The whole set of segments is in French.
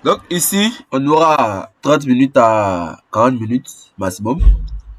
Donc ici, on aura 30 minutes à 40 minutes maximum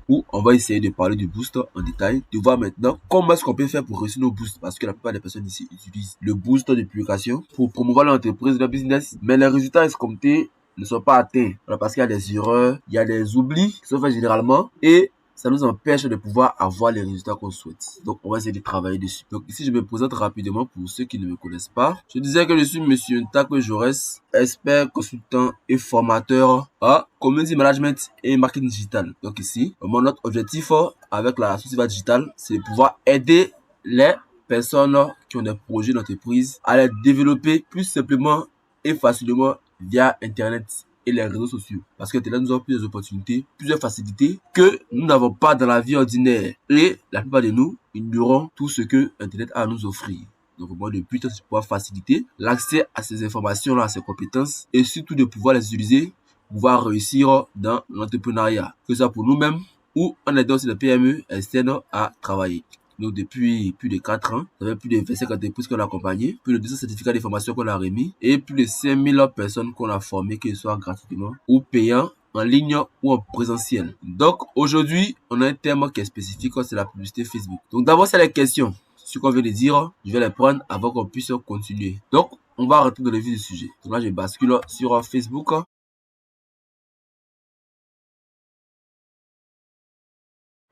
où on va essayer de parler du boost en détail, de voir maintenant comment est-ce qu'on peut faire pour réussir nos boosts, parce que la plupart des personnes ici utilisent le boost de publication pour promouvoir l'entreprise, le business, mais les résultats escomptés ne sont pas atteints. Voilà, parce qu'il y a des erreurs, il y a des oublis qui sont faits généralement et ça nous empêche de pouvoir avoir les résultats qu'on souhaite. Donc, on va essayer de travailler dessus. Donc, ici, je me présente rapidement pour ceux qui ne me connaissent pas. Je disais que je suis Monsieur Ntakwe Jaurès, expert, consultant et formateur à community management et marketing digital. Donc, ici, mon autre objectif avec la société digitale, c'est de pouvoir aider les personnes qui ont des projets d'entreprise à les développer plus simplement et facilement via Internet et les réseaux sociaux. Parce que Internet nous offre plusieurs opportunités, plusieurs facilités que nous n'avons pas dans la vie ordinaire. Et la plupart de nous ignorons tout ce que Internet a à nous offrir. Donc, moi, le but, c'est de pouvoir faciliter l'accès à ces informations-là, à ces compétences, et surtout de pouvoir les utiliser, pouvoir réussir dans l'entrepreneuriat, que ce soit pour nous-mêmes ou en aidant aussi les PME externes à travailler. Donc, depuis plus de 4 ans, ça fait plus de 25 entreprises qu'on a accompagnées, plus de 200 certificats de formation qu'on a remis et plus de 5000 personnes qu'on a formées, que ce soit gratuitement ou payant, en ligne ou en présentiel. Donc, aujourd'hui, on a un thème qui est spécifique, c'est la publicité Facebook. Donc, d'abord, c'est les questions. Ce qu'on vient de dire, je vais les prendre avant qu'on puisse continuer. Donc, on va rentrer dans le vif du sujet. Donc là, je bascule sur Facebook.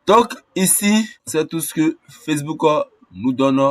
Donc, ici, c'est tout ce que Facebook nous donne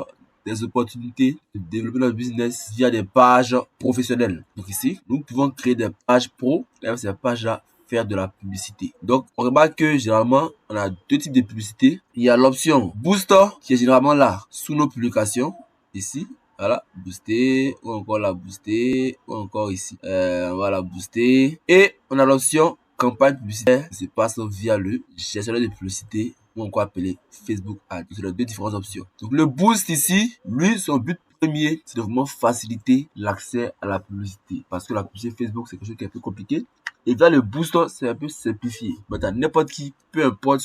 des opportunités de développer notre business via des pages professionnelles. Donc ici, nous pouvons créer des pages pro et avec ces pages-là, faire de la publicité. Donc, on remarque que généralement, on a deux types de publicité. Il y a l'option Booster qui est généralement là sous nos publications. Ici, voilà, booster, ou encore la booster, ou encore ici. On va la booster. Et on a l'option campagne publicitaire qui se passe via le gestionnaire de publicité ou encore appelé Facebook Ads. C'est les deux différentes options. Donc le boost ici, lui, son but premier, c'est de vraiment faciliter l'accès à la publicité. Parce que la publicité Facebook, c'est quelque chose qui est un peu compliqué. Et là, le boost, c'est un peu simplifié. Mais à n'importe qui, peu importe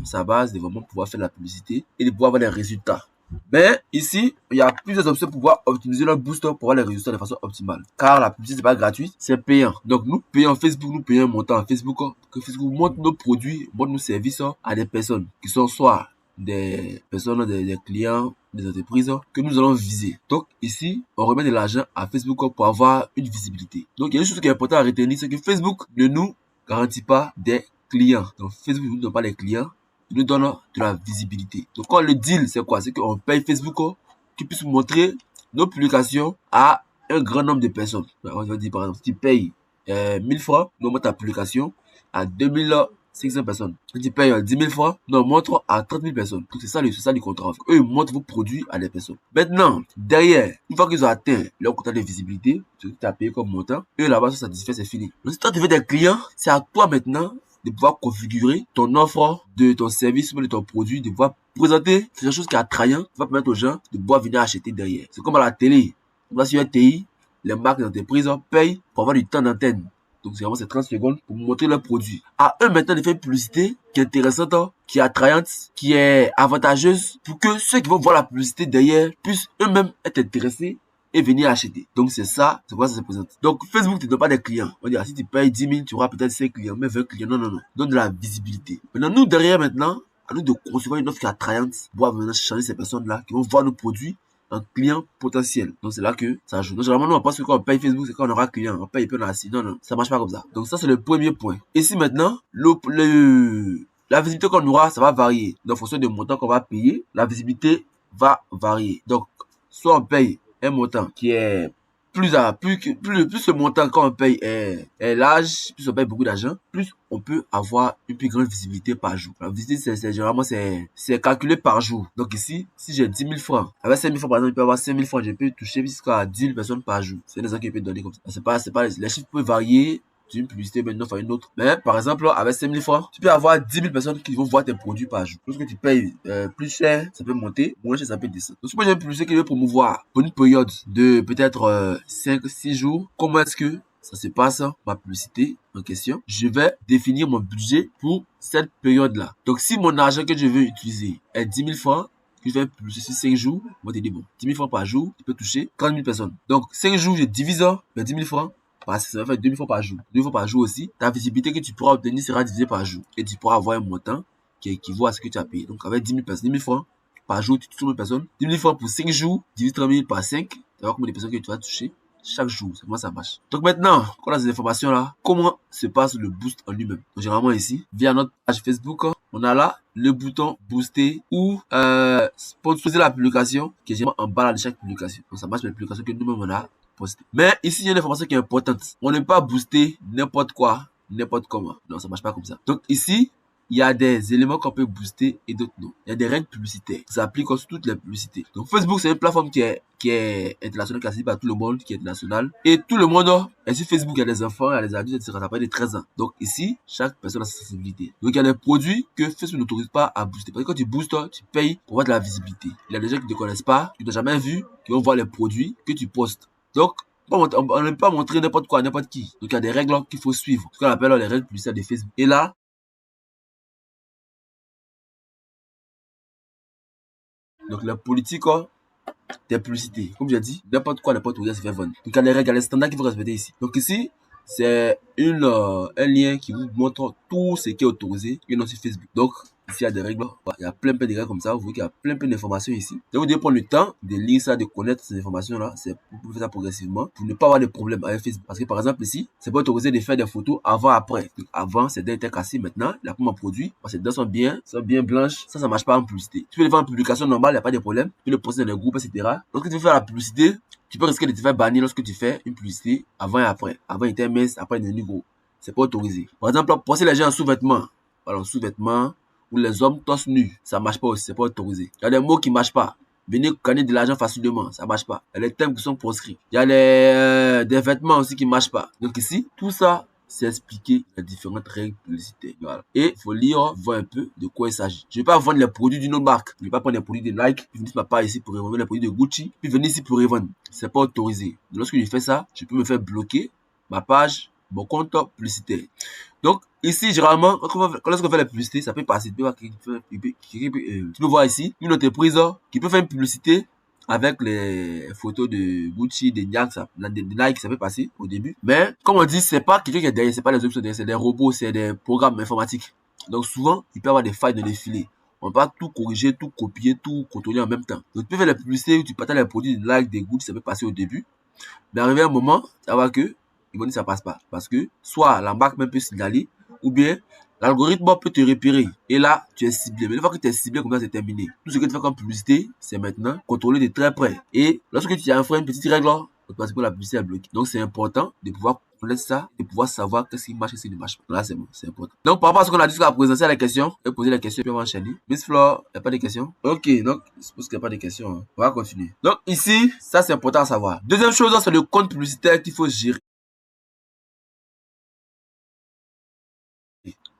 sa base, de vraiment pouvoir faire la publicité et de pouvoir avoir des résultats. Mais ici, il y a plusieurs options pour pouvoir optimiser le booster pour avoir les résultats de façon optimale. Car la publicité, c'est pas gratuit, c'est payant. Donc, nous payons Facebook, nous payons un montant à Facebook, que Facebook montre nos produits, montre nos services à des personnes qui sont soit des personnes, des clients, des entreprises que nous allons viser. Donc, ici, on remet de l'argent à Facebook pour avoir une visibilité. Donc, il y a une chose qui est importante à retenir, c'est que Facebook ne nous garantit pas des clients. Donc, Facebook ne nous donne pas les clients, nous donne de la visibilité. Donc, quand le deal, c'est quoi? C'est qu'on paye Facebook qui puisse montrer nos publications à un grand nombre de personnes. On va dire, par exemple, si tu payes 1000 francs, nous montre ta publication à 2500 personnes. Si tu payes 10 000 francs, nous montre à 30 000 personnes. Donc, c'est ça le contrat. Eux, ils montrent vos produits à des personnes. Maintenant, derrière, une fois qu'ils ont atteint leur quota de visibilité, ce que tu as payé comme montant, eux, là-bas, sont satisfaits, c'est fini. Donc, si toi, tu veux des clients, c'est à toi maintenant de pouvoir configurer ton offre de ton service ou de ton produit, de pouvoir présenter quelque chose qui est attrayant, qui va permettre aux gens de pouvoir venir acheter derrière. C'est comme à la télé. Là, sur un TI, les marques d'entreprise payent pour avoir du temps d'antenne. Donc, c'est vraiment ces 30 secondes pour montrer leur produit. À eux maintenant de faire une publicité qui est intéressante, qui est attrayante, qui est avantageuse pour que ceux qui vont voir la publicité derrière puissent eux-mêmes être intéressés et venir acheter. Donc c'est ça, c'est quoi ça se présente. Donc Facebook ne te donne pas des clients. On dit, si tu payes 10 000, tu auras peut-être 5 clients, mais 20 clients. Non, non, non. Donne de la visibilité. Maintenant, nous derrière maintenant, à nous de concevoir une offre qui est attrayante pour maintenant changer ces personnes-là qui vont voir nos produits en client potentiel. Donc c'est là que ça joue. Donc généralement, nous on pense que quand on paye Facebook, c'est quand on aura client. On paye et puis on a assis. Non, non, ça marche pas comme ça. Donc ça c'est le premier point. Et si maintenant, la visibilité qu'on aura, ça va varier. Donc en fonction du montant qu'on va payer, la visibilité va varier. Donc, soit on paye un montant qui est plus le montant quand on paye est large, plus on paye beaucoup d'argent, plus on peut avoir une plus grande visibilité par jour. La visibilité, généralement, c'est calculé par jour. Donc ici, si j'ai 10 000 francs, avec 5 000 francs, par exemple, je peux avoir 5 000 francs, je peux toucher jusqu'à 10 000 personnes par jour. C'est des gens qui peuvent donner comme ça. C'est pas, les chiffres peuvent varier d'une publicité maintenant à une autre. Mais par exemple, avec 5 000 francs, tu peux avoir 10 000 personnes qui vont voir tes produits par jour. Lorsque tu payes plus cher, ça peut monter, moins cher, ça peut descendre. Donc, si moi j'ai une publicité qui veut promouvoir pour une période de peut-être 5-6 jours, comment est-ce que ça se passe, ma publicité en question? Je vais définir mon budget pour cette période-là. Donc, si mon argent que je veux utiliser est 10 000 francs, que je fais publicité sur 5 jours, moi, te dis bon, 10 000 francs par jour, tu peux toucher 30 000 personnes. Donc, 5 jours, je divise par 10 000 francs. parce que ça va faire 2000 fois par jour. 2000 fois par jour aussi, ta visibilité que tu pourras obtenir sera divisée par jour. Et tu pourras avoir un montant qui équivaut à ce que tu as payé. Donc avec 10 000 personnes, 10 000 francs par jour, tu touches 10 000 personnes. 10 000 francs pour 5 jours, divise 30 000 par 5. Tu vas voir combien de personnes que tu vas toucher chaque jour. C'est comment ça marche. Donc maintenant qu'on a ces informations là, comment se passe le boost en lui-même? Donc généralement ici, via notre page Facebook, on a là le bouton booster ou sponsoriser la publication qui est généralement en bas de chaque publication. Donc ça marche pour les publications que nous-mêmes on a postées. Mais ici il y a une information qui est importante. On ne peut pas booster n'importe quoi, n'importe comment. Non, ça marche pas comme ça. Donc ici, il y a des éléments qu'on peut booster et d'autres non. Il y a des règles publicitaires. Ça applique sur toutes les publicités. Donc Facebook, c'est une plateforme qui est internationale, qui est accessible par tout le monde, qui est internationale. Et tout le monde, et sur Facebook, il y a des enfants, il y a des adultes, etc. Ça peut être de 13 ans. Donc ici, chaque personne a sa sensibilité. Donc il y a des produits que Facebook n'autorise pas à booster. Parce que quand tu boostes, tu payes pour avoir de la visibilité. Il y a des gens qui ne te connaissent pas, qui n'ont jamais vu, qui vont voir les produits que tu postes. Donc, on ne peut pas montrer n'importe quoi, n'importe qui. Donc il y a des règles qu'il faut suivre. Ce qu'on appelle les règles publicitaires de Facebook. Et là, donc la politique des publicités, comme j'ai dit, n'importe quoi, n'importe où se fait vendre. Donc il y a les règles, il y a les standards qu'il faut respecter ici. Donc ici, c'est un lien qui vous montre tout ce qui est autorisé et non sur Facebook. Donc ici il y a des règles, il y a plein de règles comme ça, vous voyez qu'il y a plein d'informations ici. Donc vous devez prendre le temps de lire ça, de connaître ces informations là, c'est pour faire ça progressivement, pour ne pas avoir de problème avec Facebook. Parce que par exemple ici, c'est pas autorisé de faire des photos avant après. Donc avant, ses dents étaient cassées, maintenant, il a comme un produit, parce que ses dents sont bien blanches, ça marche pas en publicité. Tu peux le faire en publication normale, il n'y a pas de problème, tu peux le poster dans les groupes, etc. Donc si tu veux faire la publicité, tu peux risquer de te faire bannir lorsque tu fais une publicité avant et après. Avant il était mince, après il est devenu gros. C'est pas autorisé. Par exemple, poster les gens en sous-vêtements. Voilà, en sous-vêtements, ou les hommes torse nus, ça marche pas aussi, c'est pas autorisé. Il y a des mots qui marchent pas. Venir gagner de l'argent facilement, ça marche pas. Il y a les thèmes qui sont proscrits. Il y a des vêtements aussi qui marchent pas. Donc ici, tout ça, c'est expliqué les différentes règles publicitaires. Voilà. Et il faut lire, voir un peu de quoi il s'agit. Je ne vais pas vendre les produits d'une autre marque. Je ne vais pas prendre les produits de Nike, puis venir sur ma page ici pour revendre les produits de Gucci, puis venir ici pour revendre. C'est pas autorisé. Donc, lorsque je fais ça, je peux me faire bloquer ma page, mon compte publicitaire. Donc, ici, généralement, lorsqu'on fait la publicité, ça peut passer. Tu peux voir ici une entreprise qui peut faire une publicité avec les photos de Gucci, de Nike, ça peut passer au début. Mais, comme on dit, c'est pas quelqu'un qui est derrière, c'est pas les options derrière, c'est des robots, c'est des programmes informatiques. Donc, souvent, il peut y avoir des failles dans les filets. On va tout corriger, tout copier, tout contrôler en même temps. Donc, tu peux faire la publicité où tu partages les produits de Nike, de Gucci, ça peut passer au début. Mais arrivé un moment, ça va que ils vont dire que ça passe pas. Parce que soit la marque même peut signaler, ou bien l'algorithme peut te repérer. Et là, tu es ciblé. Mais une fois que tu es ciblé, comme ça, c'est terminé. Tout ce que tu fais comme publicité, c'est maintenant contrôlé de très près. Et lorsque tu as une petite règle, automatiquement la publicité est bloquée. Donc c'est important de pouvoir connaître ça et pouvoir savoir qu'est-ce qui marche et ce qui ne marche pas. Là, c'est bon, c'est important. Donc par rapport à ce qu'on a dit jusqu'à présent, c'est la question. Je vais poser la question et puis on va enchaîner. Miss Flore, il n'y a pas de questions? Ok, donc je suppose qu'il n'y a pas de questions. Hein. On va continuer. Donc ici, ça c'est important à savoir. Deuxième chose, c'est le compte publicitaire qu'il faut gérer.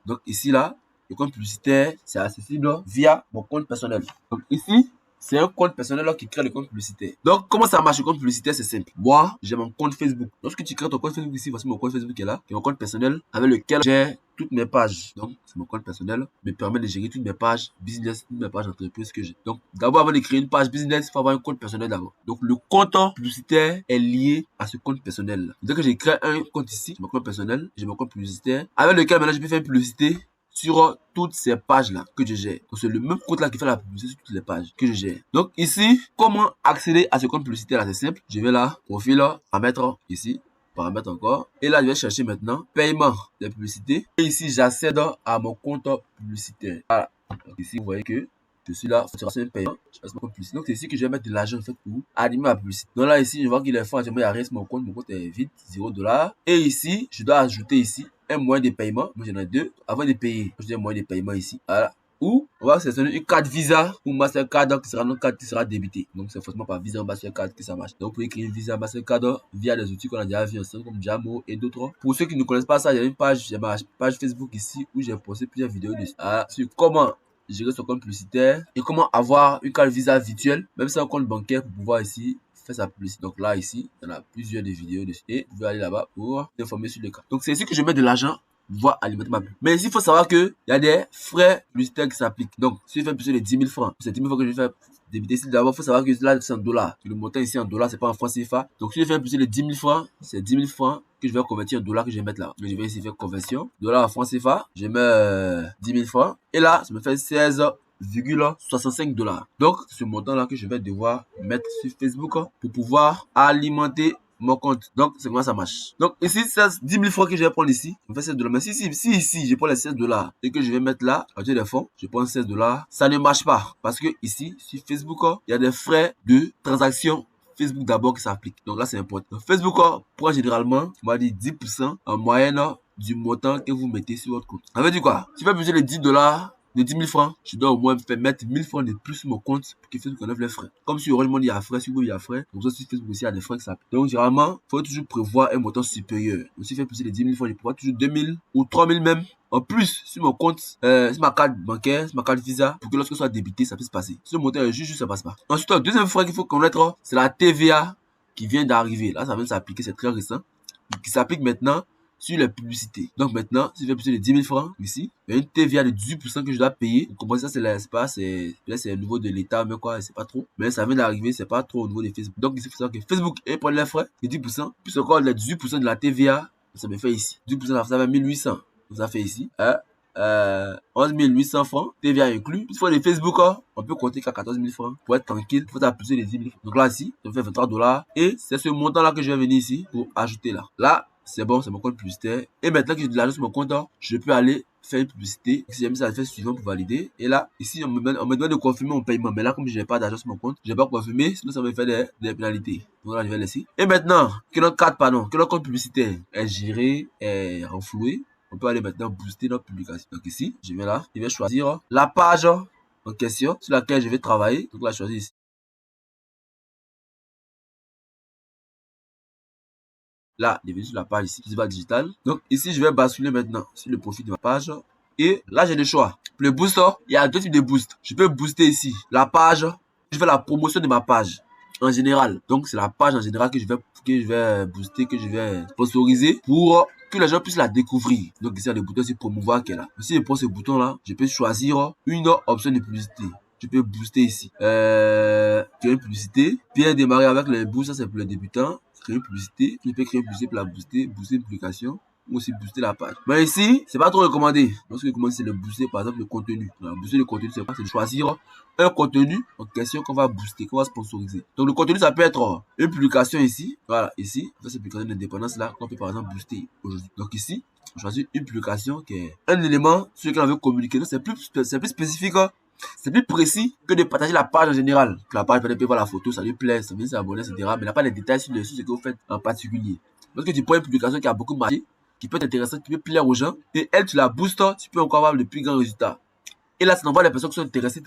Donc ici, là, le compte publicitaire, c'est accessible via mon compte personnel. Donc ici, c'est un compte personnel qui crée le compte publicitaire. Donc, comment ça marche le compte publicitaire? C'est simple. Moi, j'ai mon compte Facebook. Lorsque tu crées ton compte Facebook ici, voici mon compte Facebook qui est là, qui est mon compte personnel avec lequel j'ai toutes mes pages. Donc, c'est mon compte personnel, me permet de gérer toutes mes pages business, toutes mes pages entreprise que j'ai. Donc, d'abord, avant de créer une page business, il faut avoir un compte personnel d'abord. Donc, le compte publicitaire est lié à ce compte personnel. Dès que j'ai créé un compte ici, mon compte personnel, j'ai mon compte publicitaire, avec lequel maintenant je peux faire une publicité sur toutes ces pages-là que je gère. Donc, c'est le même compte-là qui fait la publicité sur toutes les pages que je gère. Donc, ici, comment accéder à ce compte publicitaire-là? C'est simple. Je vais là, profil, paramètres, ici, paramètres encore. Et là, je vais chercher maintenant paiement des publicités. Et ici, j'accède à mon compte publicitaire. Voilà. Donc, ici, vous voyez que je suis là, facturation paiement. Je passe mon compte publicitaire. Donc, c'est ici que je vais mettre de l'argent en fait pour animer ma publicité. Donc là, ici, je vois qu'il est fort. Il reste mon compte est vide, $0. Et ici, je dois ajouter ici un moyen de paiement. Moi, j'en ai deux. Avant de payer, je dois un moyen de paiement ici. Voilà. Ou on va sélectionner une carte Visa ou Mastercard qui sera notre carte qui sera débitée. Donc c'est forcément par Visa ou Mastercard que ça marche. Donc vous pouvez créer une Visa Mastercard via des outils qu'on a déjà vu ensemble comme Jamo et d'autres. Pour ceux qui ne connaissent pas ça, il y a une page, j'ai ma page Facebook ici où j'ai posté plusieurs vidéos dessus. Sur comment gérer son compte publicitaire et comment avoir une carte Visa virtuelle, même sans compte bancaire pour pouvoir ici faire sa publicité. Donc là ici, il y en a plusieurs des vidéos dessus et vous pouvez aller là-bas pour s'informer sur le cas. Donc c'est ici que je mets de l'argent voir alimenter ma pub. Mais ici, il faut savoir qu'il y a des frais publicitaires qui s'appliquent. Donc, si je fais une publicité de 10 000 francs, c'est 10 000 francs que je vais faire débiter ici. D'abord, il faut savoir que là, c'est en dollars. Le montant ici en dollars, c'est pas en francs CFA. Donc, si je fais impulser les 10 000 francs, c'est 10 000 francs que je vais convertir en dollars que je vais mettre là. Donc, je vais ici faire conversion. Dollars en francs CFA. Je mets 10 000 francs. Et là, ça me fait 16,65 $. Donc, c'est ce montant-là que je vais devoir mettre sur Facebook pour pouvoir alimenter mon compte. Donc, c'est comment ça marche. Donc, ici, c'est 10 000 francs que je vais prendre ici. Je me fais 16 $. Mais si ici, je prends les 16 $ et que je vais mettre là, à partir des fonds, je prends 16 $, ça ne marche pas. Parce que ici, sur Facebook, il y a des frais de transaction Facebook d'abord qui s'applique. Donc là, c'est important. Facebook prend généralement, on va dire 10% en moyenne du montant que vous mettez sur votre compte. Ça veut dire quoi? Si je fais peser les 10 $, de 10 000 francs, je dois au moins mettre 1000 francs de plus sur mon compte pour que Facebook enlève les frais. Comme sur Orange Money, il y a frais, sur Google, il y a frais. Donc ça, sur Facebook aussi, il y a des frais qui s'appliquent. Donc généralement, il faut toujours prévoir un montant supérieur. Donc si je fais peser les 10 000 francs, je prévois toujours 2 000 ou 3 000 même en plus sur mon compte, sur ma carte bancaire, sur ma carte Visa, pour que lorsque soit débité, ça puisse passer. Si le montant est juste, ça passe pas. Ensuite, le deuxième frais qu'il faut connaître, c'est la TVA qui vient d'arriver. Là, ça vient de s'appliquer, c'est très récent. Qui s'applique maintenant sur les publicités. Donc maintenant, si je fais plus de 10 000 francs ici, il y a une TVA de 18% que je dois payer. Vous comprenez ça, c'est au niveau de l'État, mais quoi, c'est pas trop. Mais ça vient d'arriver, c'est pas trop au niveau de Facebook. Donc ici, il faut savoir que Facebook prend les frais de 10%, puis encore les 18% de la TVA, ça me fait ici. 18%, ça fait 1800. Ça fait ici. 11 800 francs, TVA inclus. Une fois les Facebook, on peut compter qu'à 14 000 francs pour être tranquille. Il faut appuyer les 10 000 francs. Donc là, ici, ça me fait 23 $. Et c'est ce montant-là que je vais venir ici pour ajouter là. Là, c'est bon, c'est mon compte publicitaire. Et maintenant que j'ai de l'argent sur mon compte, je peux aller faire une publicité. Si j'ai mis ça, je fais suivant pour valider. Et là, ici, on me demande de confirmer mon paiement. Mais là, comme je n'ai pas d'argent sur mon compte, je ne vais pas confirmer, sinon ça me fait des pénalités. Donc là, je vais laisser. Et maintenant, que notre compte publicitaire est géré, est renfloué, on peut aller maintenant booster notre publication. Donc ici, je vais là, je vais choisir la page en question sur laquelle je vais travailler. Donc là, je choisis ici. Là, je vais sur la page ici, Festival Digital. Donc ici, je vais basculer maintenant sur le profil de ma page. Et là, j'ai le choix. Pour le boost, il y a deux types de boost. Je peux booster ici la page. Je fais la promotion de ma page en général. Donc c'est la page en général que je vais booster, que je vais sponsoriser pour que les gens puissent la découvrir. Donc ici, il y a le bouton, c'est promouvoir qui est là. Si je prends ce bouton là, je peux choisir une option de publicité. Je peux booster ici. Créer une publicité. Bien démarrer avec les boosts, ça c'est pour les débutants. Créer une publicité. Je peux créer une publicité pour la booster une publication. Ou aussi booster la page. Mais ici, c'est pas trop recommandé. Lorsque je recommande, c'est de booster par exemple le contenu. Alors, booster le contenu, c'est quoi? C'est de choisir un contenu en question qu'on va booster, qu'on va sponsoriser. Donc le contenu, ça peut être une publication ici. Voilà, ici, cette publication d'indépendance là, qu'on peut par exemple booster aujourd'hui. Donc ici, on choisit une publication qui est un élément sur lequel on veut communiquer. Donc c'est plus spécifique. C'est plus précis que de partager la page en général. La page, peut-être voir la photo, ça lui plaît, ça vient s'abonner, etc. Mais il n'a pas les détails sur ce que vous faites en particulier. Parce que tu prends une publication qui a beaucoup marché, qui peut être intéressante, qui peut plaire aux gens, et elle, tu la boostes, tu peux encore avoir le plus grand résultat. Et là, ça envoie les personnes qui sont intéressées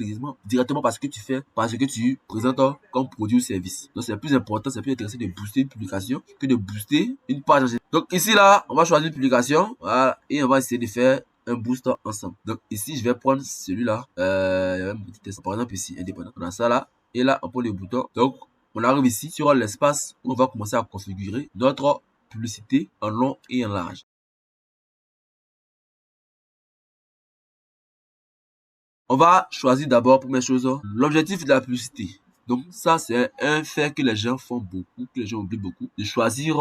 directement parce que tu fais, parce que tu présentes comme produit ou service. Donc, c'est plus important, c'est plus intéressant de booster une publication que de booster une page en général. Donc, ici, là, on va choisir une publication, voilà, et on va essayer de faire un boost ensemble. Donc, ici, je vais prendre celui-là, par exemple, ici, indépendant. On a ça là, et là, on prend le bouton. Donc, on arrive ici sur l'espace où on va commencer à configurer notre publicité en long et en large. On va choisir d'abord, première chose, l'objectif de la publicité. Donc ça, c'est un fait que les gens font beaucoup, que les gens oublient beaucoup, de choisir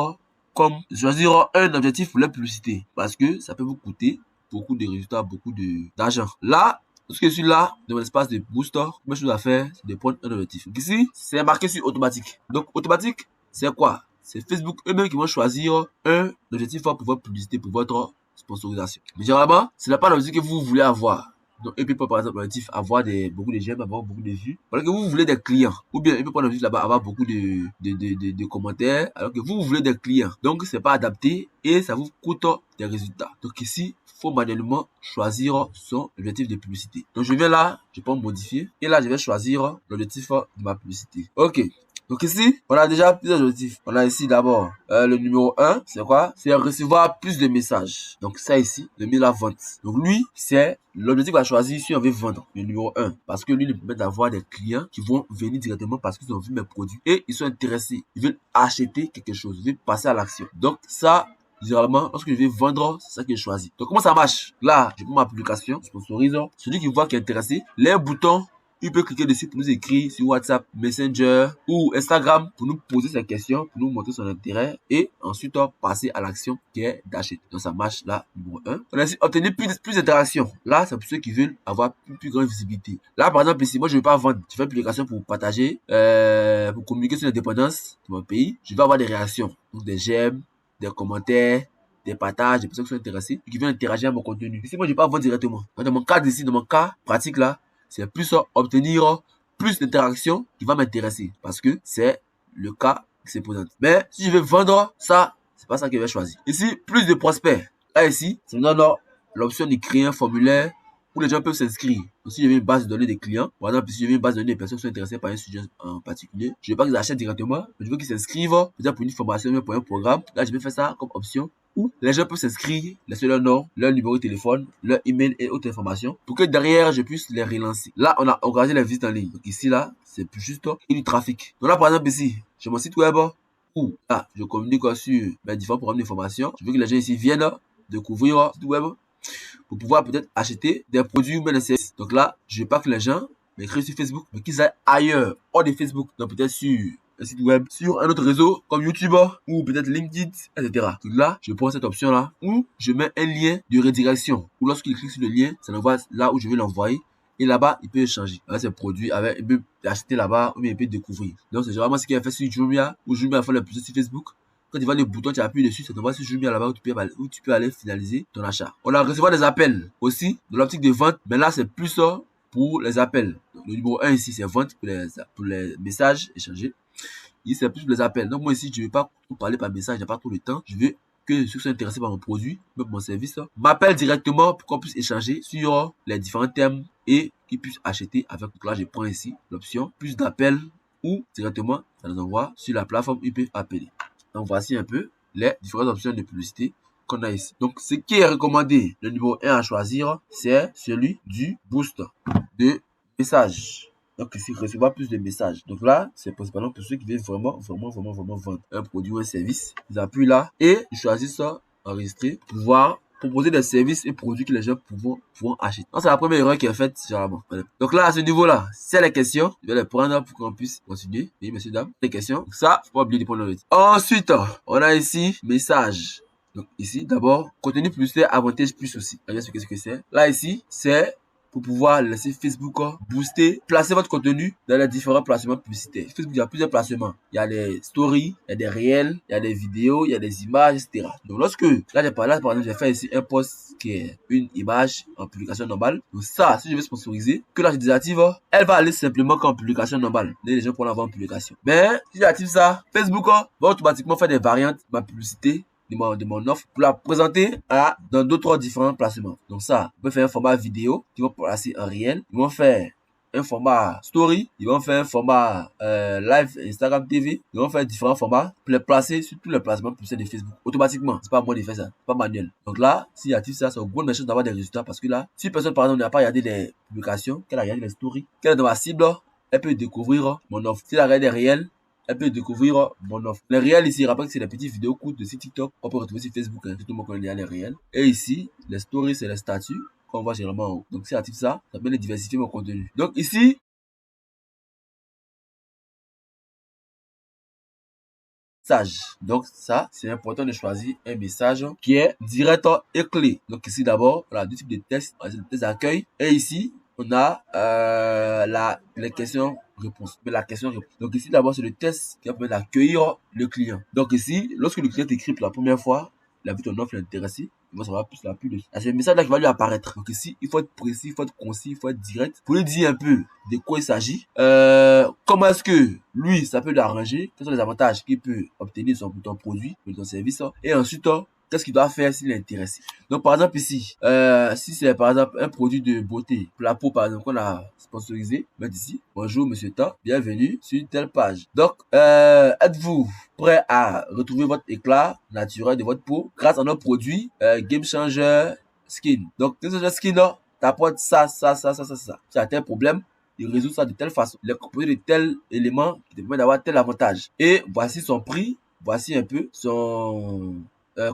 un objectif pour la publicité. Parce que ça peut vous coûter beaucoup de résultats, beaucoup d'argent. Là, lorsque je suis là, dans mon espace de booster, première chose à faire, c'est de prendre un objectif. Donc ici, c'est marqué sur automatique. Donc automatique, c'est quoi? C'est Facebook eux-mêmes qui vont choisir un objectif pour votre publicité, pour votre sponsorisation. Mais généralement, ce n'est pas l'objectif que vous voulez avoir. Donc, il peut prendre par exemple l'objectif avoir beaucoup de j'aime, avoir beaucoup de vues. Alors que vous voulez des clients. Ou bien il peut prendre l'objectif là-bas avoir beaucoup de commentaires. Alors que vous voulez des clients. Donc, c'est pas adapté et ça vous coûte des résultats. Donc ici, il faut manuellement choisir son objectif de publicité. Donc, je viens là, je peux modifier. Et là, je vais choisir l'objectif de ma publicité. Ok. Donc ici, on a déjà plusieurs objectifs. On a ici d'abord le numéro 1, c'est quoi? C'est recevoir plus de messages. Donc ça ici, le mille à vente. Donc lui, c'est l'objectif qu'on va choisir si on veut vendre, le numéro 1. Parce que lui, il permet d'avoir des clients qui vont venir directement parce qu'ils ont vu mes produits et ils sont intéressés. Ils veulent acheter quelque chose, ils veulent passer à l'action. Donc ça, généralement, lorsque je vais vendre, c'est ça que je choisis. Donc comment ça marche? Là, je prends ma publication, je sponsorise. Celui qui voit qui est intéressé, les boutons il peut cliquer dessus pour nous écrire sur WhatsApp, Messenger ou Instagram pour nous poser ses questions, pour nous montrer son intérêt et ensuite passer à l'action qui est d'acheter. Donc ça marche là, numéro 1. On a aussi obtenir plus d'interactions. Là, c'est pour ceux qui veulent avoir une plus grande visibilité. Là, par exemple, ici, moi, je ne veux pas vendre. Je fais une publication pour partager, pour communiquer sur l'indépendance de mon pays. Je vais avoir des réactions, donc des j'aime, des commentaires, des partages, des personnes qui sont intéressées et qui viennent interagir à mon contenu. Ici, moi, je ne vais pas vendre directement. Dans mon cas ici, dans mon cas pratique là, c'est plus obtenir plus d'interactions qui va m'intéresser parce que c'est le cas qui se présente. Mais si je veux vendre ça, c'est pas ça que je vais choisir. Ici, plus de prospects. Là, ici, ça me donne l'option de créer un formulaire où les gens peuvent s'inscrire. Donc, si j'ai une base de données des clients, par exemple, si j'ai une base de données des personnes qui sont intéressées par un sujet en particulier, je ne veux pas qu'ils achètent directement, mais je veux qu'ils s'inscrivent, peut-être pour une formation, pour un programme. Là, je vais faire ça comme option où les gens peuvent s'inscrire, laisser leur nom, leur numéro de téléphone, leur email et autres informations pour que derrière, je puisse les relancer. Là, on a organisé les visites en ligne. Donc ici, là, c'est plus juste du trafic. Donc là, par exemple, ici, j'ai mon site web où là, je communique sur mes différents programmes d'information. Je veux que les gens ici viennent découvrir le site web pour pouvoir peut-être acheter des produits ou même des services. Donc là, je veux pas que les gens m'écrivent sur Facebook, mais qu'ils aillent ailleurs, hors de Facebook. Donc peut-être sur un site web, sur un autre réseau comme YouTube ou peut-être LinkedIn, etc. Donc là, je prends cette option-là où je mets un lien de redirection. Ou lorsqu'il clique sur le lien, ça l'envoie là où je vais l'envoyer. Et là-bas, il peut échanger avec ses produits, il peut acheter là-bas ou bien il peut découvrir. Donc c'est vraiment ce qu'il a fait sur Jumia, ou Jumia a fait le plus sur Facebook. Quand tu vois le bouton, tu appuies dessus, ça t'envoie sur Jumia là-bas où tu peux aller finaliser ton achat. On a recevoir des appels aussi dans l'optique de vente, mais là c'est plus ça pour les appels. Donc, le numéro 1 ici c'est vente pour les messages échangés. Ici c'est plus pour les appels. Donc moi ici je ne vais pas parler par message, je n'ai pas trop le temps. Je veux que ceux qui sont intéressés par mon produit, même mon service, m'appellent directement pour qu'on puisse échanger sur les différents thèmes et qu'ils puissent acheter avec. Donc là je prends ici l'option plus d'appels ou directement ça nous envoie sur la plateforme où ils peuvent appeler. Donc voici un peu les différentes options de publicité qu'on a ici. Donc ce qui est recommandé, le numéro 1 à choisir, c'est celui du boost de messages. Donc ici, recevoir plus de messages. Donc là, c'est principalement pour ceux qui veulent vraiment vendre un produit ou un service. Ils appuient là et ils choisissent ça, enregistrer, pouvoir proposer des services et produits que les gens pourront acheter. Donc c'est la première erreur qui est faite généralement. Donc là, à ce niveau-là, c'est les questions. Je vais les prendre pour qu'on puisse continuer. Oui, messieurs, dames, les questions. Ça, faut pas oublier de prendre le. Ensuite, on a ici message. Donc ici, d'abord, contenu publicitaire, avantage plus aussi. Regardez ce que c'est. Là, ici, c'est pour pouvoir laisser Facebook booster, placer votre contenu dans les différents placements publicitaires. Facebook, il y a plusieurs placements. Il y a des stories, il y a des réels, il y a des vidéos, il y a des images, etc. Donc lorsque, là, par exemple, j'ai fait ici un post qui est une image en publication normale. Donc ça, si je veux sponsoriser, que là je désactive, elle va aller simplement qu'en publication normale. Les gens pourront l'avoir en publication. Mais si j'active ça, Facebook va automatiquement faire des variantes de ma publicité de mon offre pour la présenter dans d'autres différents placements. Donc ça, on peut faire un format vidéo qui vont placer en réel. Ils vont faire un format story, ils vont faire un format live Instagram TV, ils vont faire différents formats pour les placer sur tous les placements publicitaires de Facebook automatiquement. C'est pas à moi de faire ça, c'est pas manuel. Donc là, si active ça, c'est une bonne chance d'avoir des résultats parce que là, si personne par exemple n'a pas regardé les publications, qu'elle a regardé les stories, qu'elle est dans ma cible, elle peut découvrir mon offre. Si elle a regardé les réels, elle peut découvrir mon offre. Les réels ici, rappelle que c'est des petites vidéos courtes de TikTok. On peut retrouver sur Facebook, tout le monde connaît les réels. Et ici, les stories, c'est les statuts qu'on voit généralement en haut. Donc si j'active ça, ça permet de diversifier mon contenu. Donc ici, message. Donc ça, c'est important de choisir un message qui est direct et clé. Donc ici d'abord, on a deux types de tests. On a des tests d'accueil. Et ici, on a les questions réponses. Mais la question réponse. Donc ici d'abord, c'est le test qui va permettre d'accueillir le client. Donc ici, lorsque le client t'écrit pour la première fois, il a vu ton offre, il est intéressé, il va savoir plus la plus dessus. C'est le message là qui va lui apparaître. Donc ici, il faut être précis, il faut être concis, il faut être direct pour lui dire un peu de quoi il s'agit. Comment est-ce que lui, ça peut l'arranger, quels sont les avantages qu'il peut obtenir sur ton produit, sur ton service. Et ensuite, qu'est-ce qu'il doit faire s'il est intéressé. Donc par exemple ici, si c'est par exemple un produit de beauté, pour la peau par exemple qu'on a sponsorisé, mettre ici, bonjour monsieur Tan, bienvenue sur telle page. Donc êtes-vous prêt à retrouver votre éclat naturel de votre peau grâce à nos produits Game Changer Skin. Donc Game Changer Skin, t'apporte ça. Si tu as tel problème, il résout ça de telle façon. Il est composé de tel élément qui te permet d'avoir tel avantage. Et voici son prix, voici un peu son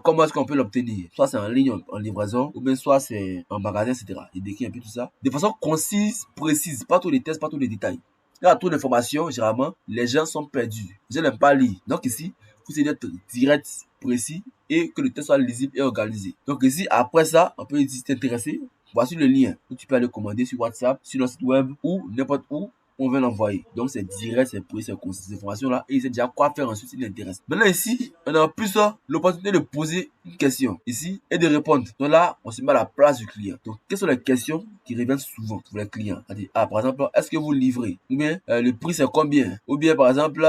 comment est-ce qu'on peut l'obtenir? Soit c'est en ligne, en livraison, ou bien soit c'est en magasin, etc. Il décrit un peu tout ça. De façon concise, précise, pas tous les tests, pas tous les détails. Là, trop d'informations, généralement, les gens sont perdus. Les gens n'aiment pas lire. Donc ici, il faut essayer d'être direct, précis, et que le test soit lisible et organisé. Donc ici, après ça, on peut dire t'intéresser. Voici le lien où tu peux aller commander sur WhatsApp, sur notre site web ou n'importe où on veut l'envoyer. Donc c'est direct, c'est précis, c'est concis, ces informations-là, et il sait déjà quoi faire ensuite s'il l'intéresse. Maintenant ici, on a plus l'opportunité de poser une question ici et de répondre. Donc là, on se met à la place du client. Donc quelles sont les questions qui reviennent souvent pour les clients? Par exemple, est-ce que vous livrez? Ou bien le prix c'est combien? Ou bien par exemple,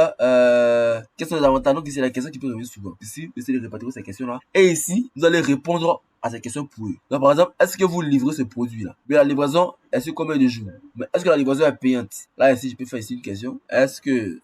quels sont les avantages? Donc ici, c'est la question qui peut revenir souvent. Ici, essayez de répartir ces questions-là. Et ici, vous allez répondre à ces questions pour eux. Donc par exemple, est-ce que vous livrez ce produit-là? Mais la livraison, est sur combien de jours? Mais est-ce que la livraison est payante? Là ici, je peux faire ici une question. Est-ce que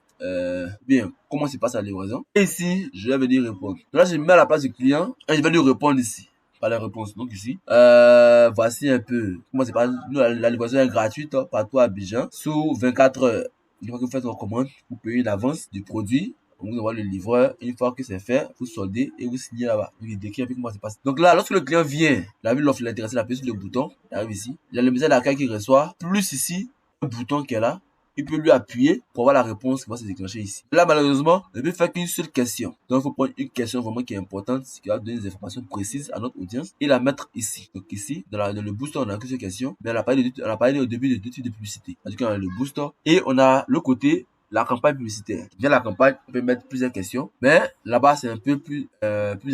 bien, comment se passe la livraison? Et ici, je vais venir répondre. Donc là, je me mets à la place du client et je vais lui répondre ici. Par la réponse. Donc ici, voici un peu comment c'est pas. Nous, la livraison est gratuite partout à Abidjan sous 24 heures. Une fois que vous faites votre commande, vous payez l'avance du produit. On vous envoie le livreur. Une fois que c'est fait, vous soldez et vous signez là-bas. Donc il décrit un peu comment ça se passe. Donc là, lorsque le client vient, il a vu l'offre, il est intéressé, il appuie sur le bouton, il arrive ici. Il y a le message d'accueil qu'il reçoit, plus ici, un bouton qui est là. Il peut lui appuyer pour avoir la réponse qui va se déclencher ici. Là, malheureusement, il ne peut faire qu'une seule question. Donc, il faut prendre une question vraiment qui est importante, qui va donner des informations précises à notre audience et la mettre ici. Donc, ici, dans le booster, on a qu'une seule question, mais on a parlé au début de deux types de publicité. C'est-à-dire qu'on a le booster et on a le côté la campagne publicitaire. Dans la campagne, on peut mettre plusieurs questions, mais là-bas, c'est un peu plus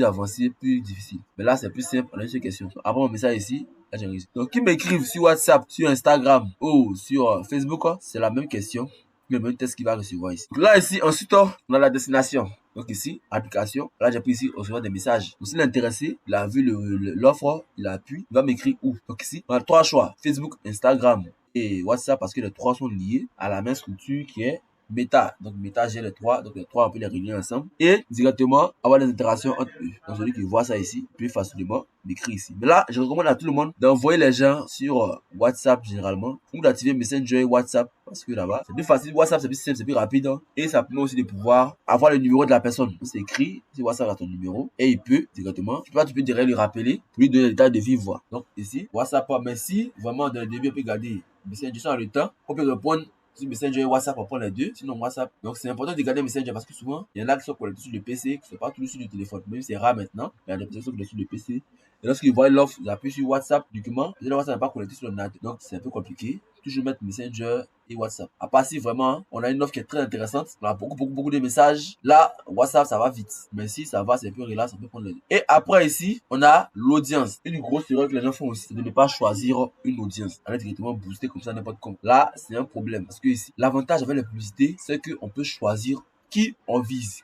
avancé, plus difficile. Mais là, c'est plus simple, on a une seule question. Après, on met ça ici. Là, j'ai réussi. Donc, qui m'écrivent sur WhatsApp, sur Instagram ou sur Facebook, c'est la même question, le même test qu'il va recevoir ici. Donc là, ici, ensuite, on a la destination. Donc ici, application. Là, j'ai pris ici, recevoir des messages. Donc, s'il est intéressé, il a vu l'offre, il appuie, il va m'écrire où. Donc ici, on a trois choix. Facebook, Instagram et WhatsApp parce que les trois sont liés à la même structure qui est Meta. Donc Meta j'ai les trois, donc les trois on peut les réunir ensemble et directement avoir des interactions entre eux. Donc celui qui voit ça ici peut facilement m'écrire ici. Mais là, je recommande à tout le monde d'envoyer les gens sur WhatsApp généralement ou d'activer Messenger WhatsApp parce que là-bas c'est plus facile. WhatsApp c'est plus simple, c'est plus rapide et ça permet aussi de pouvoir avoir le numéro de la personne. C'est écrit sur WhatsApp à ton numéro et il peut directement, tu peux direct lui rappeler pour lui donner les détails de vive voix. Donc ici WhatsApp, merci vraiment d'un début on peut garder Messenger sur le temps, on peut répondre sur Messenger et WhatsApp, on prend les deux, sinon WhatsApp. Donc c'est important de garder Messenger parce que souvent, il y en a qui sont connectés sur le PC, qui ne sont pas tous sur le téléphone. Même si c'est rare maintenant, mais il y a des personnes qui sont connectées sur le PC. Et lorsqu'ils voient l'offre, ils appuient sur WhatsApp, document, et le WhatsApp n'est pas connecté sur le NAT. Donc c'est un peu compliqué. Toujours mettre Messenger et WhatsApp. À part si vraiment on a une offre qui est très intéressante, on a beaucoup de messages. Là, WhatsApp ça va vite. Mais si ça va, c'est plus relax, on peut prendre les deux. Et après ici, on a l'audience. Une grosse erreur que les gens font aussi, c'est de ne pas choisir une audience. On est directement boosté comme ça n'importe comment. Là, c'est un problème. Parce que ici, l'avantage avec les publicités, c'est qu'on peut choisir qui on vise,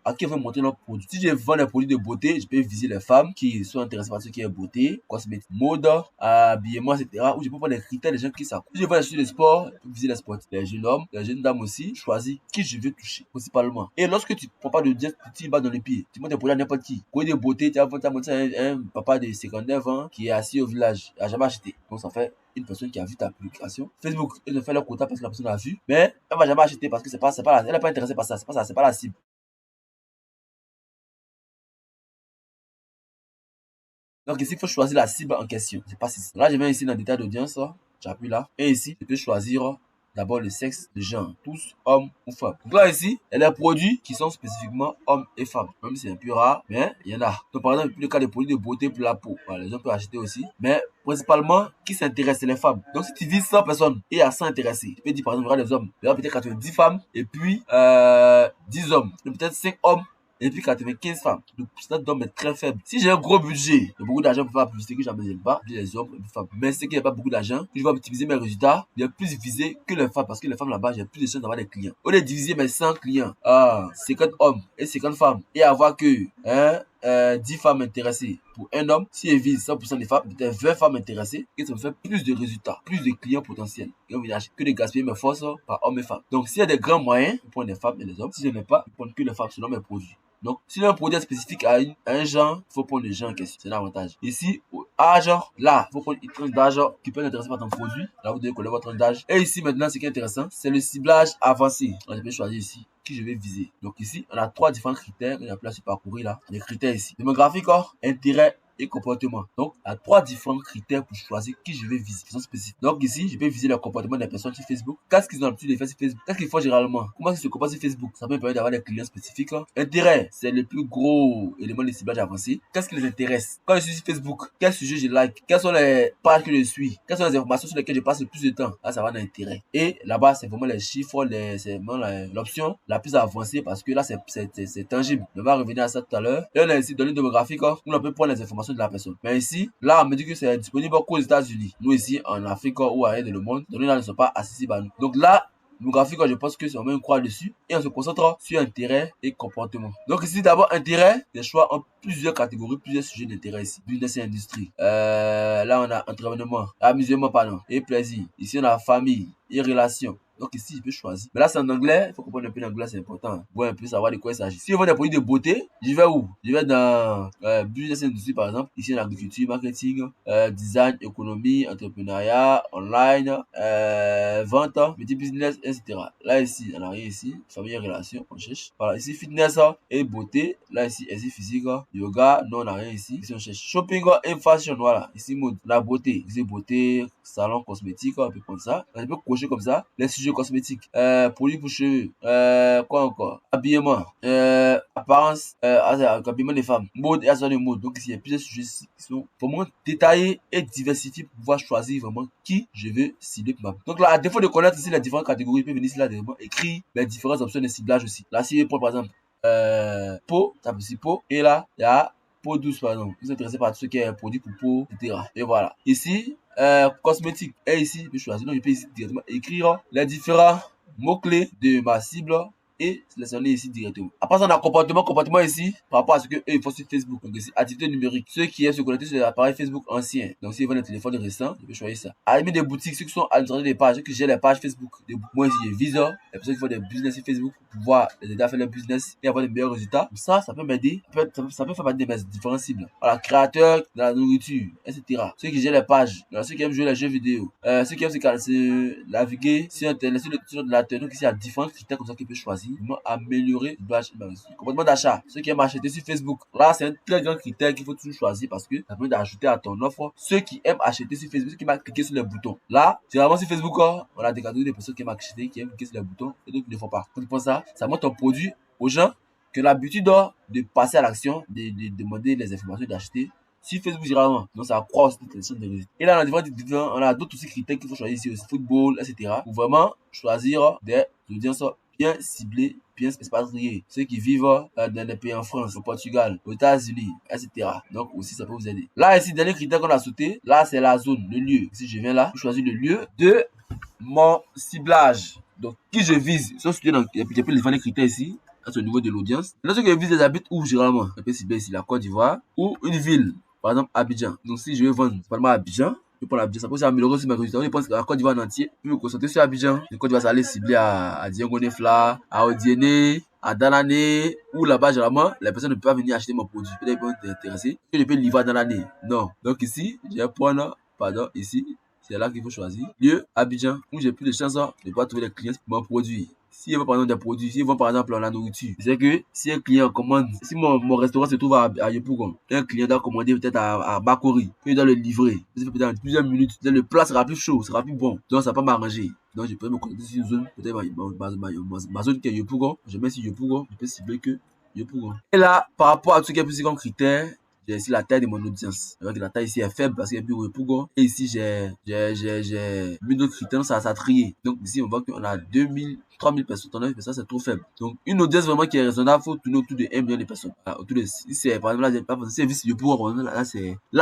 à qui on veut montrer notre produit. Si je vends des produits de beauté, je peux viser les femmes qui sont intéressées par ce qui est beauté, cosmétique, mode, habillement, etc. Ou je peux prendre les critères des gens qui s'accrochent. Si je vends des choses de sport, je peux viser les sportifs. Les jeunes hommes, les jeunes dames aussi, choisis qui je veux toucher, principalement. Et lorsque tu ne prends pas de diète, tu bats dans les pieds. Tu montes des produits à n'importe qui. Produit de beauté, tu as monté un papa de 59 ans qui est assis au village, il n'a jamais acheté. Donc ça fait une personne qui a vu ta publication. Facebook, ils ont fait leur quota parce que la personne a vu, mais elle va jamais acheter parce que elle n'est pas intéressée par ça, c'est pas la cible. Donc ici, il faut choisir la cible en question. C'est pas si. Là, je viens ici dans le détail d'audience, j'appuie là, et ici, je peux choisir d'abord le sexe, le genre, tous hommes ou femmes. Donc là ici, il y a des produits qui sont spécifiquement hommes et femmes. Même si c'est un peu rare, mais il y en a. Donc par exemple, le cas des produits de beauté pour la peau, voilà, les gens peuvent acheter aussi. Mais principalement, qui s'intéresse, c'est les femmes. Donc si tu dis 100 personnes et il y a 100 intéressés, tu peux dire par exemple, il y aura des hommes, il y aura peut-être 90 femmes et puis 10 hommes, et peut-être 5 hommes et puis 95 femmes. Le pourcentage d'hommes est très faible. Si j'ai un gros budget, j'ai beaucoup d'argent pour faire la publicité que jamais j'aime pas, j'ai les hommes et les femmes. Mais c'est qu'il n'y a pas beaucoup d'argent, que je vais optimiser mes résultats, il y a plus visé que les femmes parce que les femmes là-bas, j'ai plus de chances d'avoir des clients. Au lieu de diviser mes 100 clients, 50 hommes et 50 femmes et avoir que 10 femmes intéressées pour un homme, si je vise 100% des femmes, peut-être 20 femmes intéressées, et ça me fait plus de résultats, plus de clients potentiels. Que de gaspiller mes forces par hommes et femmes. Donc s'il y a des grands moyens, je prends les femmes et les hommes. Si je n'ai pas, je prends que les femmes selon mes produits. Donc, si un produit est spécifique à un genre, il faut prendre le genre en question. C'est un avantage. Ici, âge, là, il faut prendre une tranche d'âge qui peut être intéressée par ton produit. Là, vous devez connaître votre tranche d'âge. Et ici, maintenant, ce qui est intéressant, c'est le ciblage avancé. Donc, je vais choisir ici qui je vais viser. Donc ici, on a 3 différents critères. On a place sur parcourir là. Les critères ici. Démographique, intérêt et comportement. Donc, il y a 3 différents critères pour choisir qui je vais viser. Qui sont spécifiques. Donc ici, je vais viser le comportement des personnes sur Facebook. Qu'est-ce qu'ils ont l'habitude de faire sur Facebook? Qu'est-ce qu'ils font généralement? Comment ils se comportent sur Facebook? Ça peut me permettre d'avoir des clients spécifiques. Intérêt, c'est le plus gros élément de ciblage avancé. Qu'est-ce qui les intéresse? Quand je suis sur Facebook, quel sujet je like? Quelles sont les pages que je suis? Quelles sont les informations sur lesquelles je passe le plus de temps? Là, ça va dans l'intérêt. Et là-bas, c'est vraiment les chiffres, c'est vraiment l'option la plus avancée parce que là, c'est tangible. On va revenir à ça tout à l'heure. Et on a ici données démographiques où on peut prendre les informations de la personne. Mais ici, là, on me dit que c'est disponible qu'aux États-Unis. Nous, ici, en Afrique ou ailleurs dans le monde, les données là ne sont pas accessibles à nous. Donc là, démographique, je pense que c'est vraiment une croix dessus et on se concentre sur intérêt et comportement. Donc ici, d'abord, intérêt, des choix en plusieurs catégories, plusieurs sujets d'intérêt ici. Business et industrie. Là, on a entraînement, amusement, pardon, et plaisir. Ici, on a famille et relations. Donc ici, je peux choisir. Mais là, c'est en anglais. Il faut comprendre un peu l'anglais, c'est important. Pour un peu savoir de quoi il s'agit. Si je veux des produits de beauté, je vais où? Je vais dans business et industrie, par exemple. Ici, en agriculture, marketing, design, économie, entrepreneuriat, online, vente, petit business, etc. Là, ici, on a rien ici. Famille et relations, on cherche. Voilà, ici, fitness et beauté. Là, ici, exercice physique, yoga. Non, on a rien ici. Ici, on cherche shopping et fashion. Voilà. Ici, mode. La beauté. Ici, beauté, salon, cosmétique, on peut prendre ça. Là, je peux cocher comme ça. Les sujets cosmétiques, produits pour cheveux, quoi encore, habillement, apparence, habillement des femmes, mode et accessoires de mode. Donc ici, il y a plusieurs sujets qui sont vraiment détaillés et diversifiés pour pouvoir choisir vraiment qui je veux cibler pour ma. Donc là, à défaut de connaître ici les différentes catégories, je peux venir ici là directement écrire les différentes options de ciblage aussi. Là, si je prends par exemple peau, ça peut aussi peau, et là, il y a peau douce par exemple. Vous êtes intéressé par tout ce qui est produit pour peau, etc. Et voilà. Ici, cosmétique. Et ici, je peux choisir. Donc, je peux ici directement écrire les différents mots-clés de ma cible et sélectionner ici directement. Après ça, on a comportement ici par rapport à ce que eux ils font sur Facebook. Donc ici, activité numérique. Ceux qui aiment se connecter sur les appareils Facebook anciens. Donc s'ils veulent un téléphone récent, je peux choisir ça. À la limite des boutiques, ceux qui sont à l'intérieur des pages, ceux qui gèrent les pages Facebook. Moi ici, j'ai Visa, les personnes qui font des business sur Facebook pour pouvoir les aider à faire leur business et avoir de meilleurs résultats. Ça peut m'aider. Ça peut faire partie de mes différentes cibles. Voilà, créateurs de la nourriture, etc. Ceux qui gèrent les pages. Voilà, ceux qui aiment jouer les jeux vidéo. Ceux qui aiment se naviguer sur Internet, sur l'ordinateur. Donc ici, il y a différents critères comme ça qu'ils peuvent choisir. Améliorer le comportement d'achat. Ceux qui aiment acheter sur Facebook, là c'est un très grand critère qu'il faut toujours choisir parce que ça permet d'ajouter à ton offre ceux qui aiment acheter sur Facebook, ceux qui aiment cliquer sur les boutons. Là, généralement sur Facebook, on a des catégories de personnes qui aiment acheter, qui aiment cliquer sur les boutons et d'autres qui ne font pas. Quand tu penses ça montre ton produit aux gens qui ont l'habitude de passer à l'action, de demander les informations d'acheter sur Facebook généralement. Donc ça accroît aussi l'intention de résultats. Et là, on a d'autres aussi critères qu'il faut choisir ici aussi, football, etc. Pour vraiment choisir des audiences bien ciblés, bien expatriés, ceux qui vivent dans les pays en France, au Portugal, aux États-Unis, etc. Donc aussi ça peut vous aider. Là ici, dernier critère qu'on a sauté, là c'est la zone, le lieu. Si je viens là, je choisis le lieu de mon ciblage. Donc qui je vise, il y a plus les critères ici. C'est au niveau de l'audience. Là, ceux qui visent les habitent où généralement? Je peux cibler ici la Côte d'Ivoire ou une ville, par exemple Abidjan. Donc si je veux vendre principalement Abidjan, je prends l'Abidjan, ça peut aussi améliorer sur mes résultats. Je pense que la Côte d'Ivoire en entier, je me concentrer sur Abidjan. La Côte d'Ivoire, ça allait cibler à Diangonefla, à Odiene, à Danané, où là-bas, généralement, les personnes ne peuvent pas venir acheter mon produit. Peut-être qu'ils vont être intéressés. Que je peux livrer à Danané. Non. Donc ici, je vais prendre, pardon, ici, c'est là qu'il faut choisir. Lieu, Abidjan, où j'ai plus de chances de pouvoir trouver des clients pour mon produit. Si ils veulent par exemple des produits, s'ils vont par exemple la nourriture, c'est que si un client commande, si mon restaurant se trouve à Yopougon, un client doit commander peut-être à Bakori, puis il doit le livrer. Peut-être en plusieurs minutes, le plat sera plus chaud, sera plus bon. Donc ça va pas m'arranger. Donc je peux me connecter sur une zone, peut-être ma zone qui est Yopougon, je mets sur Yopougon, je peux cibler que Yopougon. Et là, par rapport à tout ce qui est plus comme critère, j'ai ici la taille de mon audience. Donc la taille ici est faible parce qu'il y a plus de Yopougon. Et ici, j'ai mis d'autres critères, ça a trié. Donc ici, on voit qu'on a 2000, 3000 personnes. 3000 personnes, c'est trop faible. Donc une audience vraiment qui est raisonnable, il faut tourner autour de 1 million de personnes. Autour de, si c'est, par exemple, là, j'ai pas pensé, c'est vice Yopougon. Là,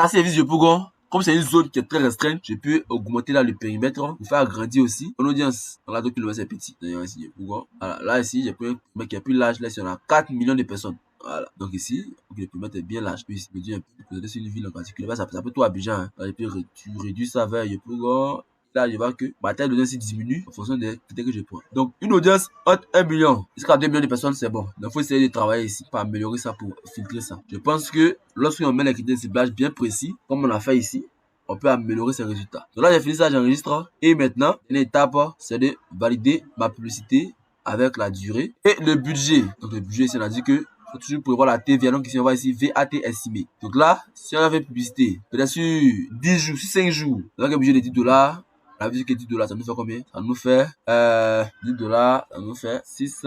c'est vice Yopougon. Comme c'est une zone qui est très restreinte, je peux augmenter là le périmètre pour faire agrandir aussi mon audience. Là, donc, le c'est petit. D'ailleurs, ici, Yopougon. Voilà. Là, ici, j'ai pris un mec qui est plus large. Là, ici, on a 4 millions de personnes. Voilà. Donc ici, le périmètre est bien large. Puis me dire un peu sur une ville en particulier. Ça peut tout Abidjan. Hein. Et puis tu réduis ça vers Yopougon. là, je vois que ma taille d'audience diminue en fonction des critères que je prends. Donc, une audience entre 1 million jusqu'à 2 millions de personnes, c'est bon. Donc, il faut essayer de travailler ici pour améliorer ça, pour filtrer ça. Je pense que lorsqu'on met les critères de ciblage bien précis, comme on a fait ici, on peut améliorer ses résultats. Donc là, j'ai fini ça, j'enregistre. Et maintenant, l'étape, c'est de valider ma publicité avec la durée et le budget. Donc, le budget, ici, on a dit que faut toujours prévoir la TVA. Donc, ici, on va ici VAT estimé. Donc là, si on a fait publicité, peut-être sur 10 jours, sur 5 jours, avec un budget de 10 $, la musique est 10 $, ça nous fait combien? Ça nous fait 10 $, ça nous fait 6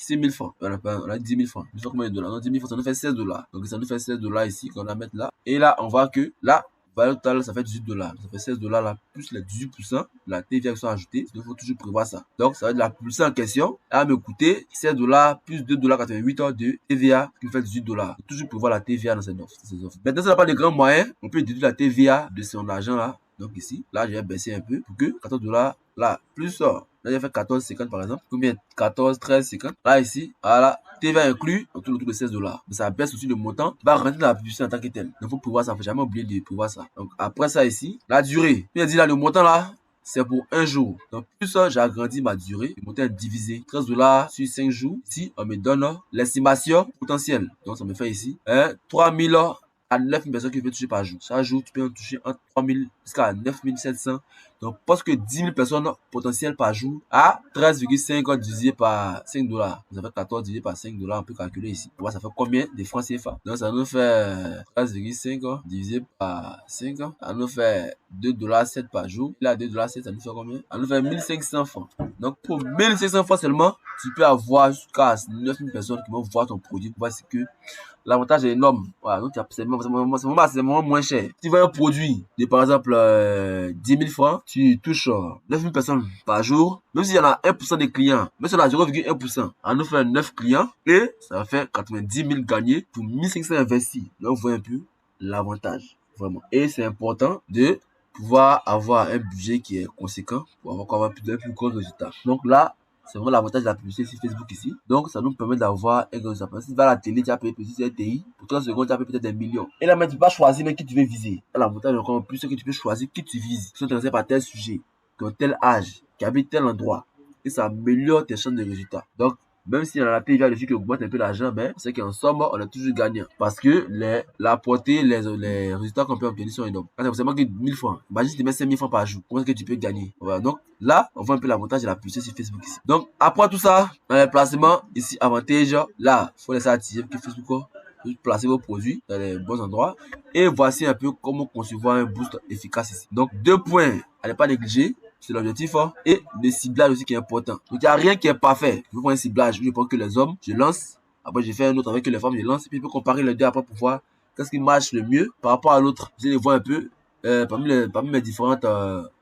000 francs. On a 10 000 francs. Nous fait combien de dollars? Non, 10 000 francs, ça nous fait 16 $. Donc ça nous fait 16 $ ici qu'on va mettre là. Et là, on voit que là, valeur totale, ça fait 18 $. Ça fait 16 $ là, plus les 18%, la TVA qui sont ajoutées. Il faut toujours prévoir ça. Donc, ça va être la publicité en question. Elle va me coûter 16 $ plus 2,88 $ de TVA, qui me fait 18 $. Il faut toujours prévoir la TVA dans ces offres. Maintenant, ça n'a pas de grands moyens. On peut déduire la TVA de son argent là. Donc ici, là, je vais baisser un peu pour que 14 $, là, plus ça. Là, j'ai fait 14,50 par exemple. Combien? 14, 13,50. Là, ici, voilà. TVA inclus, autour de 16 $. Mais ça baisse aussi le montant qui va rentrer dans la publicité en tant que tel. Donc, il faut prévoir ça. Il ne faut jamais oublier de prévoir ça. Donc, après ça ici, la durée. Puis, dit là, le montant là, c'est pour un jour. Donc, plus ça, j'ai agrandi ma durée. Le montant est divisé. 13 $ sur 5 jours. Ici, on me donne l'estimation potentielle. Donc, ça me fait ici 3 000 à 9 000 personnes qui peuvent toucher par jour. Chaque jour, tu peux en toucher entre 3 000 jusqu'à 9 700. Donc, presque 10 000 personnes potentielles par jour à 13,5 divisé par 5 $. Vous avez 14 divisé par 5 $. On peut calculer ici. Pour voir ça fait combien de francs CFA. Donc, ça nous fait 13,5 divisé par 5. Ça nous fait 2,7 $ par jour. Là, 2,7 $, ça nous fait combien? Ça nous fait 1500 francs. Donc, pour 1500 francs seulement, tu peux avoir jusqu'à 9 000 personnes qui vont voir ton produit. Pour voir ce que l'avantage est énorme. Voilà, donc c'est vraiment moins cher. Si tu veux un produit de par exemple 10 000 francs, tu touches 9 000 personnes par jour. Même s'il y en a 1% des clients, même si on a 0,1%, on nous fait 9 clients et ça va faire 90 000 gagnés pour 1500 investis. Donc, vous voyez un peu l'avantage, vraiment. Et c'est important de pouvoir avoir un budget qui est conséquent pour avoir un plus gros résultat. Donc là, c'est vraiment l'avantage de la publicité sur Facebook ici. Donc, ça nous permet d'avoir un gros résultat. Si tu vas à la télé, tu as payé petit CTI. Pour 30 secondes, tu as payé peut-être des millions. Et là, mais tu peux pas choisir même qui tu veux viser. L'avantage encore plus, c'est que tu peux choisir qui tu vises. Qui sont intéressés par tel sujet, qui ont tel âge, qui habitent tel endroit. Et ça améliore tes chances de résultats. Donc, même si on a la TVA dessus qui augmente un peu l'argent, mais c'est qu'en somme, on est toujours gagnant. Parce que la portée, les résultats qu'on peut obtenir sont énormes. Quand c'est seulement que 1000 francs, imagine si tu mets 5000 francs par jour, comment est-ce que tu peux gagner? Voilà. Donc là, on voit un peu l'avantage de la publicité sur Facebook ici. Donc après tout ça, dans les placements, ici, avantage, là, il faut laisser activer que Facebook placer vos produits dans les bons endroits. Et voici un peu comment concevoir un boost efficace ici. Donc 2 points à ne pas négliger. C'est l'objectif, hein. Et le ciblage aussi qui est important. Donc, il n'y a rien qui est parfait. Je prends un ciblage, je prends que les hommes, je lance. Après, j'ai fait un autre avec les femmes, je lance. Et puis, je peux comparer les deux après pour voir qu'est-ce qui marche le mieux par rapport à l'autre. Vous allez voir un peu parmi mes différentes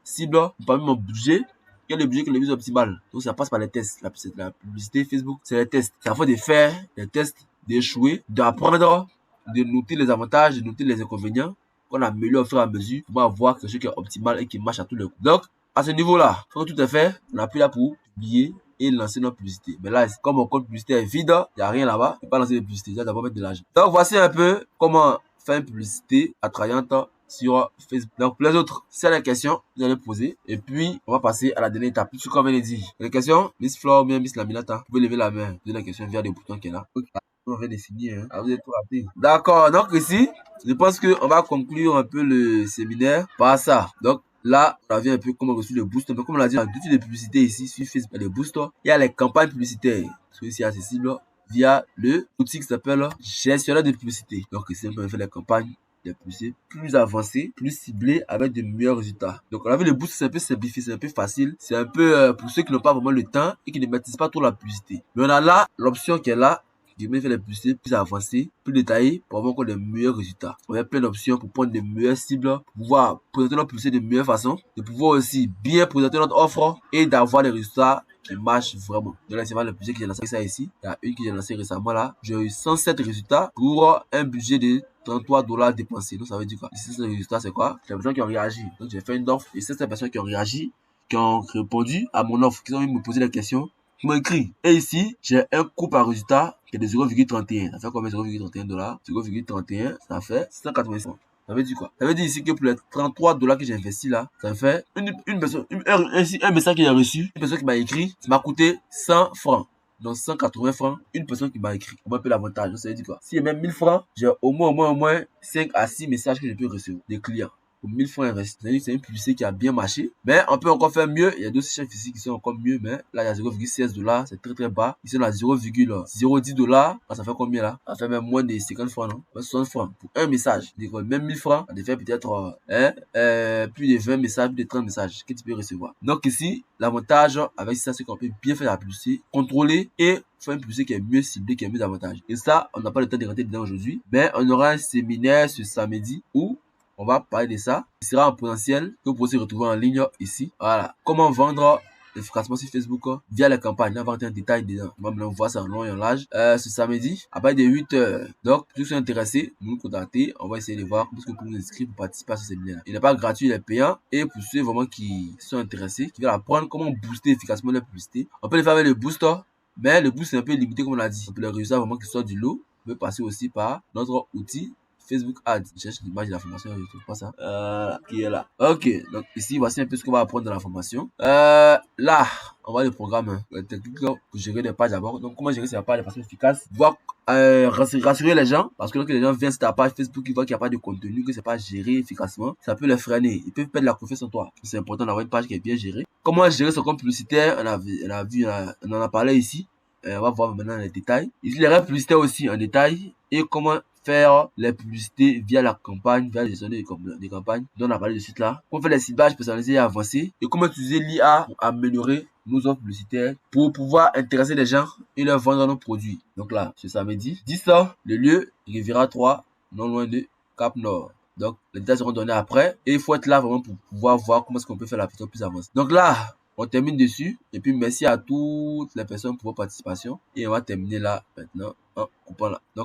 cibles, parmi mon budget. Quel est le budget qui est le plus optimal? Donc, ça passe par les tests. La publicité Facebook, c'est les tests. C'est à fois de faire des tests, d'échouer, d'apprendre, de noter les avantages, de noter les inconvénients. Qu'on améliore au fur et à mesure pour avoir quelque chose qui est optimal et qui marche à tous les coups. Donc, à ce niveau-là, quand tout est fait, on appuie là pour publier et lancer notre publicité. Mais là, comme mon compte publicitaire est vide, il n'y a rien là-bas, je ne peux pas lancer de publicité, je dois d'abord mettre de l'argent. Donc, voici un peu comment faire une publicité attrayante sur Facebook. Donc, pour les autres, si vous avez des questions, vous allez poser. Et puis, on va passer à la dernière étape. Tout comme elle est dit. Les questions, Miss Flore ou bien Miss Laminata, vous pouvez lever la main, poser la question via le bouton qui est là. Okay. On vient de finir, hein. Ah, vous êtes tout raté. D'accord, donc ici, je pense qu'on va conclure un peu le séminaire par ça. Donc, là, on a vu un peu comment reçu le boost. Donc, comme on l'a dit, il y a deux types de publicité ici sur Facebook. Il y a les boosters. Il y a les campagnes publicitaires. Celui-ci est accessible via le outil qui s'appelle gestionnaire de publicité. Donc, ici, on peut faire les campagnes de publicité plus avancées, plus ciblées, avec de meilleurs résultats. Donc, on a vu le boost, c'est un peu simplifié, c'est un peu facile. C'est un peu pour ceux qui n'ont pas vraiment le temps et qui ne maîtrisent pas trop la publicité. Mais on a là l'option qui est là, qui permet de faire les publicités plus avancées, plus détaillées, pour avoir encore de meilleurs résultats. On a plein d'options pour prendre de meilleures cibles, pour pouvoir présenter notre publicité de meilleure façon, de pouvoir aussi bien présenter notre offre et d'avoir des résultats qui marchent vraiment. Donc là, c'est vraiment le budget que j'ai lancé ça ici. Il y a une que j'ai lancé récemment là. J'ai eu 107 résultats pour un budget de 33 $ dépensés. Donc ça veut dire quoi? Ici, ces résultats, c'est quoi? C'est les personnes qui ont réagi. Donc j'ai fait une offre et c'est ces personnes qui ont réagi, qui ont répondu à mon offre, qui ont me posé des questions, qui m'ont écrit. Et ici, j'ai un coût par résultat qui est de 0,31. Ça fait combien? 0,31 $. 0,31, ça fait 180 francs. Ça veut dire quoi? Ça veut dire ici que pour les 33 dollars que j'ai investi là, ça fait une personne, un message que j'ai reçu, une personne qui m'a écrit, ça m'a coûté 100 francs. Donc 180 francs, une personne qui m'a écrit. On va payer l'avantage. Donc ça veut dire quoi? Si j'ai même 1000 francs, j'ai au moins 5 à 6 messages que je peux recevoir des clients. Pour 1000 francs investis. C'est une publicité qui a bien marché. Mais on peut encore faire mieux. Il y a d'autres chefs ici qui sont encore mieux. Mais là, il y a 0,16 dollars. C'est très très bas. Ici, on a 0,010 dollars. Ça fait combien là? Ça fait même moins de 50 francs, non? 60 francs pour un message. Donc, même 1000 francs, ça te fait peut-être plus de 20 messages, plus de 30 messages que tu peux recevoir. Donc ici, l'avantage avec ça, c'est qu'on peut bien faire la publicité, contrôler et faire une publicité qui est mieux ciblée, qui a mieux avantage. Et ça, on n'a pas le temps de rentrer dedans aujourd'hui. Mais on aura un séminaire ce samedi où on va parler de ça. Il sera en potentiel que vous pouvez retrouver en ligne ici. Voilà. Comment vendre efficacement sur Facebook via la campagne. On va rentrer en détail dedans. On va voir ça en long et en large. Ce samedi, à partir de 8h. Donc, si vous êtes intéressés, vous nous contactez. On va essayer de voir parce que pour nous inscrire pour participer à ce séminaire. Il n'est pas gratuit, il est payant. Et pour ceux vraiment qui sont intéressés, qui veulent apprendre comment booster efficacement leur publicité, on peut le faire avec le booster. Mais le boost est un peu limité comme on l'a dit. On peut les réussir vraiment qui sortent du lot. On peut passer aussi par notre outil Facebook Ads. Je cherche l'image de la formation, je ne trouve pas ça. Qui est là. Ok, donc ici, voici un peu ce qu'on va apprendre dans la formation. Là, on va le programme, la technique pour gérer des pages d'abord. Donc, comment gérer ces pages de façon efficace. Voir, rassurer les gens, parce que lorsque les gens viennent sur ta page Facebook, ils voient qu'il n'y a pas de contenu, que c'est pas géré efficacement, ça peut les freiner. Ils peuvent perdre la confiance en toi. C'est important d'avoir une page qui est bien gérée. Comment gérer son compte publicitaire? On en a parlé ici. On va voir maintenant les détails. Ici, les règles publicitaires aussi en détail. Et comment faire les publicités via la campagne, via les gestions des campagnes dont on a parlé de suite là. Comment faire les ciblages personnalisés et avancés. Et comment utiliser l'IA pour améliorer nos offres publicitaires pour pouvoir intéresser les gens et leur vendre nos produits. Donc là, ce samedi, 10h, le lieu, Riviera 3, non loin de Cap Nord. Donc, les détails seront donnés après. Et il faut être là vraiment pour pouvoir voir comment est-ce qu'on peut faire la vidéo plus avancée. Donc là, on termine dessus. Et puis, merci à toutes les personnes pour votre participation. Et on va terminer là maintenant en coupant là. Donc,